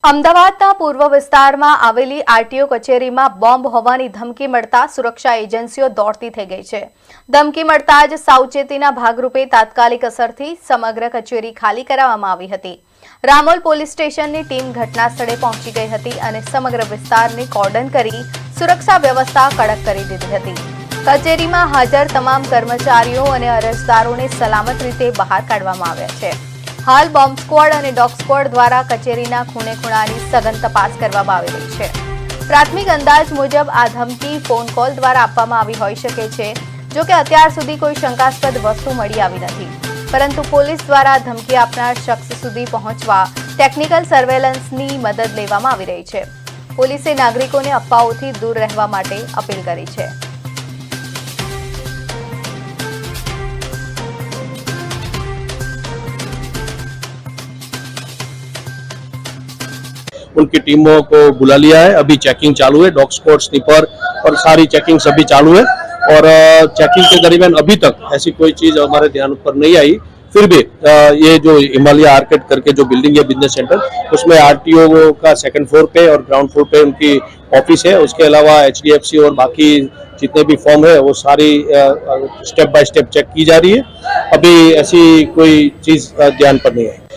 અમદાવાદના પૂર્વ વિસ્તારમાં આવેલી આરટીઓ કચેરીમાં બોમ્બ હોવાની ધમકી મળતા સુરક્ષા એજન્સીઓ દોડતી થઈ ગઈ છે। ધમકી મળતા જ સાવચેતીના ભાગરૂપે તાત્કાલિક અસરથી સમગ્ર કચેરી ખાલી કરાવવામાં આવી હતી। રામોલ પોલીસ સ્ટેશનની ટીમ ઘટના સ્થળે પહોંચી ગઈ હતી અને સમગ્ર વિસ્તારને કોર્ડન કરી સુરક્ષા વ્યવસ્થા કડક કરી દીધી હતી। કચેરીમાં હાજર તમામ કર્મચારીઓ અને અરજદારોને સલામત રીતે બહાર કાઢવામાં આવ્યા છે। हाल बॉम्ब स्क्वॉड और डॉग स्क्वॉड द्वारा कचेरीना खूणे खूणानी सघन तपास करवामां आवी रही छे। प्राथमिक अंदाज मुजब आ धमकी फोन कॉल द्वारा आपवामां आवी होई शके छे। जो कि अत्यार सुधी कोई शंकास्पद वस्तु मळी आवी नथी, परंतु पोलीस द्वारा धमकी आपनार शख्स सुधी पहोंचवा टेक्निकल सर्वेलन्सनी मदद लेवामां आवी रही छे। पोलीसे नागरिकोने अफवाओथी दूर रहेवा माटे अपील करी छे। उनकी टीमों को बुला लिया है। अभी चेकिंग चालू है, डॉग स्क्वॉड, स्नीपर और सारी चेकिंग सभी चालू है। और चेकिंग के दरमियान अभी तक ऐसी कोई चीज हमारे ध्यान पर नहीं आई। फिर भी ये जो हिमालय आर्केड करके जो बिल्डिंग है बिजनेस सेंटर, उसमें आरटीओ का सेकंड फ्लोर पे और ग्राउंड फ्लोर पे उनकी ऑफिस है। उसके अलावा HDFC और बाकी जितने भी फॉर्म है वो सारी स्टेप बाय स्टेप चेक की जा रही है। अभी ऐसी कोई चीज ध्यान पर नहीं आई।